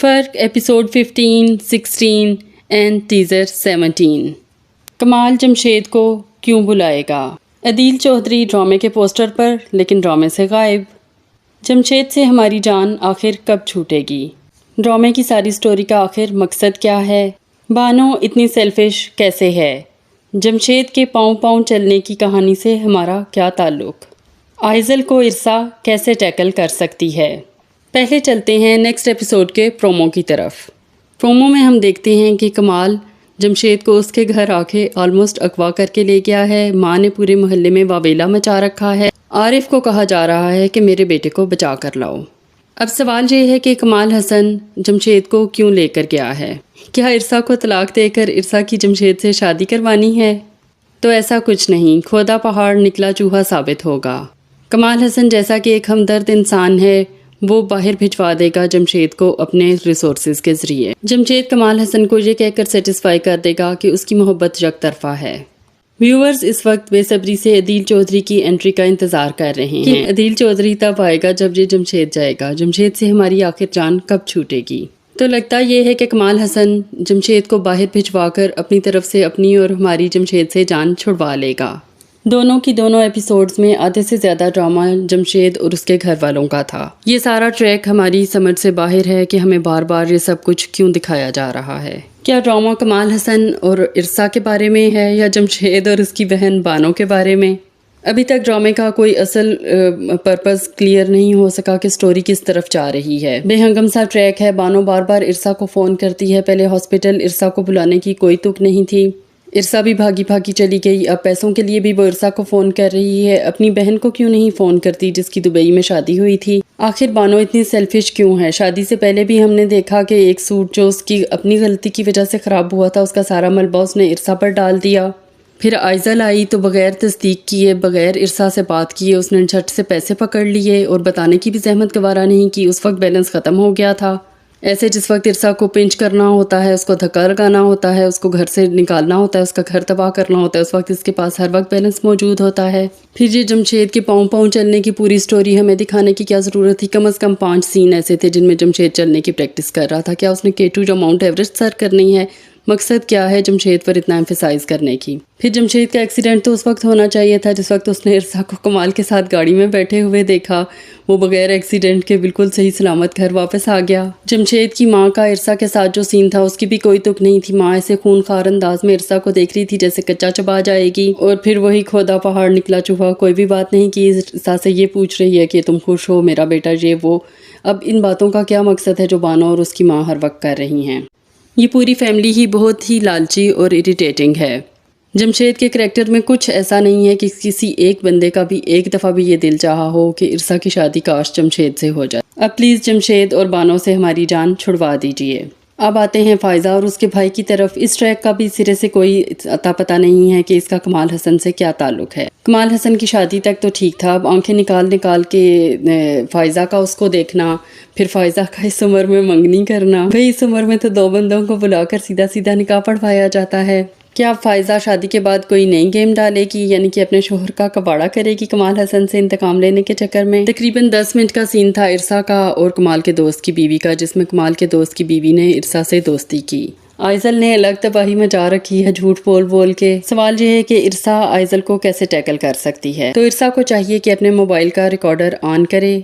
فرق episode 15, 16 and teaser 17۔ کمال جمشید کو کیوں بلائے گا؟ عدیل چودھری ڈرامے کے پوسٹر پر لیکن ڈرامے سے غائب۔ جمشید سے ہماری جان آخر کب چھوٹے گی؟ ڈرامے کی ساری سٹوری کا آخر مقصد کیا ہے؟ بانو اتنی سیلفش کیسے ہے؟ جمشید کے پاؤں پاؤں چلنے کی کہانی سے ہمارا کیا تعلق؟ آئزل کو عرصہ کیسے ٹیکل کر سکتی ہے؟ پہلے چلتے ہیں نیکسٹ ایپیسوڈ کے پرومو کی طرف۔ پرومو میں ہم دیکھتے ہیں کہ کمال جمشید کو اس کے گھر آ کے آلموسٹ اغوا کر کے لے گیا ہے۔ ماں نے پورے محلے میں واویلا مچا رکھا ہے۔ عارف کو کہا جا رہا ہے کہ میرے بیٹے کو بچا کر لاؤ۔ اب سوال یہ ہے کہ کمال حسن جمشید کو کیوں لے کر گیا ہے؟ کیا عرصہ کو طلاق دے کر عرصہ کی جمشید سے شادی کروانی ہے؟ تو ایسا کچھ نہیں، کھودا پہاڑ نکلا چوہا ثابت ہوگا۔ کمال حسن جیسا کہ ایک ہمدرد انسان ہے، وہ باہر بھجوا دے گا جمشید کو اپنے ریسورسز کے ذریعے۔ جمشید کمال حسن کو یہ کہہ کر سیٹسفائی کر دے گا کہ اس کی محبت یک طرفہ ہے۔ ویورز اس وقت بے صبری سے عدیل چودھری کی انٹری کا انتظار کر رہے ہیں۔ عدیل چودھری تب آئے گا جب یہ جمشید جائے گا۔ جمشید سے ہماری آخر جان کب چھوٹے گی؟ تو لگتا یہ ہے کہ کمال حسن جمشید کو باہر بھجوا کر اپنی طرف سے اپنی اور ہماری جمشید سے جان چھڑوا لے گا۔ دونوں کی دونوں ایپیسوڈز میں آدھے سے زیادہ ڈرامہ جمشید اور اس کے گھر والوں کا تھا۔ یہ سارا ٹریک ہماری سمجھ سے باہر ہے کہ ہمیں بار بار یہ سب کچھ کیوں دکھایا جا رہا ہے۔ کیا ڈرامہ کمال حسن اور عرصہ کے بارے میں ہے یا جمشید اور اس کی بہن بانو کے بارے میں؟ ابھی تک ڈرامے کا کوئی اصل پرپز کلیئر نہیں ہو سکا کہ سٹوری کس طرف جا رہی ہے۔ بے ہنگم سا ٹریک ہے۔ بانو بار بار عرصہ کو فون کرتی ہے۔ پہلے ہاسپٹل عرصہ کو بلانے کی کوئی تک نہیں تھی، عرصہ بھی بھاگی بھاگی چلی گئی۔ اب پیسوں کے لیے بھی وہ عرصہ کو فون کر رہی ہے۔ اپنی بہن کو کیوں نہیں فون کرتی جس کی دبئی میں شادی ہوئی تھی؟ آخر بانو اتنی سیلفش کیوں ہے؟ شادی سے پہلے بھی ہم نے دیکھا کہ ایک سوٹ جو اس کی اپنی غلطی کی وجہ سے خراب ہوا تھا، اس کا سارا ملبہ اس نے عرصہ پر ڈال دیا۔ پھر آئزل آئی تو بغیر تصدیق کیے، بغیر عرصہ سے بات کیے اس نے جھٹ سے پیسے پکڑ لیے اور بتانے کی بھی زحمت گوارا نہیں کی۔ اس وقت بیلنس ختم ہو گیا تھا۔ ایسے جس وقت عرصہ کو پنچ کرنا ہوتا ہے، اس کو دھکا لگانا ہوتا ہے، اس کو گھر سے نکالنا ہوتا ہے، اس کا گھر تباہ کرنا ہوتا ہے، اس وقت اس کے پاس ہر وقت بیلنس موجود ہوتا ہے۔ پھر یہ جمشید کے پاؤں پاؤں چلنے کی پوری سٹوری ہمیں دکھانے کی کیا ضرورت تھی؟ کم از کم 5 سین ایسے تھے جن میں جمشید چلنے کی پریکٹس کر رہا تھا۔ کیا اس نے K2 جو ماؤنٹ ایوریسٹ سر کرنی ہے؟ مقصد کیا ہے جمشید پر اتنا ایمفیسائز کرنے کی؟ پھر جمشید کا ایکسیڈنٹ تو اس وقت ہونا چاہیے تھا جس وقت اس نے عرصہ کو کمال کے ساتھ گاڑی میں بیٹھے ہوئے دیکھا۔ وہ بغیر ایکسیڈنٹ کے بالکل صحیح سلامت گھر واپس آ گیا۔ جمشید کی ماں کا عرصہ کے ساتھ جو سین تھا اس کی بھی کوئی تک نہیں تھی۔ ماں ایسے خونخوار انداز میں عرصہ کو دیکھ رہی تھی جیسے کچا چبا جائے گی، اور پھر وہی کھودا پہاڑ نکلا چوہا، کوئی بھی بات نہیں کی۔ عرصہ سے یہ پوچھ رہی ہے کہ تم خوش ہو میرا بیٹا، یہ وہ۔ اب ان باتوں کا کیا مقصد ہے جو بانو اور اس کی ماں ہر وقت کر رہی ہیں؟ یہ پوری فیملی ہی بہت ہی لالچی اور اریٹیٹنگ ہے۔ جمشید کے کریکٹر میں کچھ ایسا نہیں ہے کہ کسی ایک بندے کا بھی ایک دفعہ بھی یہ دل چاہا ہو کہ عرصہ کی شادی کاش جمشید سے ہو جائے۔ اب پلیز جمشید اور بانو سے ہماری جان چھڑوا دیجیے۔ اب آتے ہیں فائزہ اور اس کے بھائی کی طرف۔ اس ٹریک کا بھی سرے سے کوئی اتا پتہ نہیں ہے کہ اس کا کمال حسن سے کیا تعلق ہے۔ کمال حسن کی شادی تک تو ٹھیک تھا، اب آنکھیں نکال کے فائزہ کا اس کو دیکھنا، پھر فائزہ کا اس عمر میں منگنی کرنا۔ بھئی اس عمر میں تو 2 بندوں کو بلا کر سیدھا سیدھا نکاح پڑھوایا جاتا ہے۔ کیا فائزہ شادی کے بعد کوئی نئی گیم ڈالے گی، یعنی کہ اپنے شوہر کا کباڑا کرے گی کمال حسن سے انتقام لینے کے چکر میں؟ تقریباً 10 منٹ کا سین تھا عرصہ کا اور کمال کے دوست کی بیوی کا، جس میں کمال کے دوست کی بیوی نے عرصہ سے دوستی کی۔ آئزل نے الگ تباہی مچا رکھی ہے جھوٹ بول بول کے۔ سوال یہ ہے کہ عرصہ آئزل کو کیسے ٹیکل کر سکتی ہے؟ تو عرصہ کو چاہیے کہ اپنے موبائل کا ریکارڈر آن کرے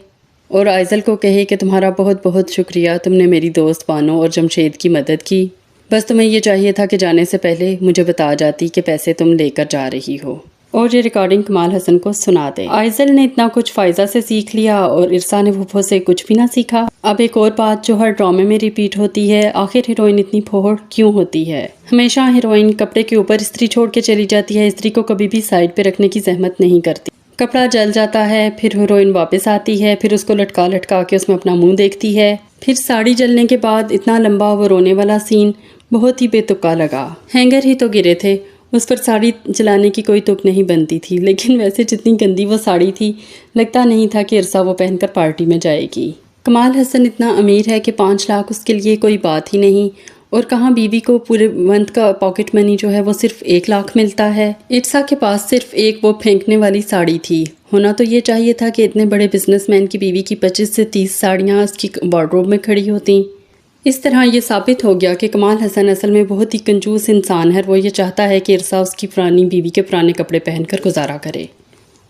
اور آئزل کو کہے کہ تمہارا بہت بہت شکریہ، تم نے میری دوست بانو اور جمشید کی مدد کی۔ بس تمہیں یہ چاہیے تھا کہ جانے سے پہلے مجھے بتا جاتی کہ پیسے تم لے کر جا رہی ہو، اور یہ ریکارڈنگ کمال حسن کو سنا دے۔ آئزل نے اتنا کچھ فائزہ سے سیکھ لیا اور عرصہ نے پھوپھو سے کچھ بھی نہ سیکھا۔ اب ایک اور بات جو ہر ڈرامے میں ریپیٹ ہوتی ہے، آخر ہیروئن اتنی پھوڑ کیوں ہوتی ہے؟ ہمیشہ ہیروئن کپڑے کے اوپر استری چھوڑ کے چلی جاتی ہے، استری کو کبھی بھی سائڈ پہ رکھنے کی زحمت نہیں کرتی۔ کپڑا جل جاتا ہے، پھر ہیروئن واپس آتی ہے، پھر اس کو لٹکا کے اس میں اپنا منہ دیکھتی ہے، پھر ساڑی جلنے کے بعد اتنا لمبا وہ رونے والا سین بہت ہی بے تکا لگا۔ ہینگر ہی تو گرے تھے، اس پر ساڑی جلانے کی کوئی تک نہیں بنتی تھی، لیکن ویسے جتنی گندی وہ ساڑی تھی لگتا نہیں تھا کہ عرصہ وہ پہن کر پارٹی میں جائے گی۔ کمال حسن اتنا امیر ہے کہ 5 لاکھ اس کے لیے کوئی بات ہی نہیں، اور کہاں بیوی کو پورے منتھ کا پاکٹ منی جو ہے وہ صرف 1 لاکھ ملتا ہے۔ عرصہ کے پاس صرف ایک وہ پھینکنے والی ساڑی تھی۔ ہونا تو یہ چاہیے تھا کہ اتنے بڑے بزنس مین کی بیوی کی 25 سے 30 ساڑیاں اس کی وارڈروب میں کھڑی ہوتی۔ اس طرح یہ ثابت ہو گیا کہ کمال حسن اصل میں بہت ہی کنجوس انسان ہے، وہ یہ چاہتا ہے کہ ارسا اس کی پرانی بیوی کے پرانے کپڑے پہن کر گزارا کرے۔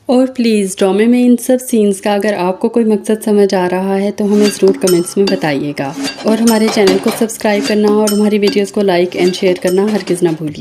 اور پلیز ڈرامے میں ان سب سینز کا اگر آپ کو کوئی مقصد سمجھ آ رہا ہے تو ہمیں ضرور کمنٹس میں بتائیے گا، اور ہمارے چینل کو سبسکرائب کرنا اور ہماری ویڈیوز کو لائک اینڈ شیئر کرنا ہرگز نہ بھولیے۔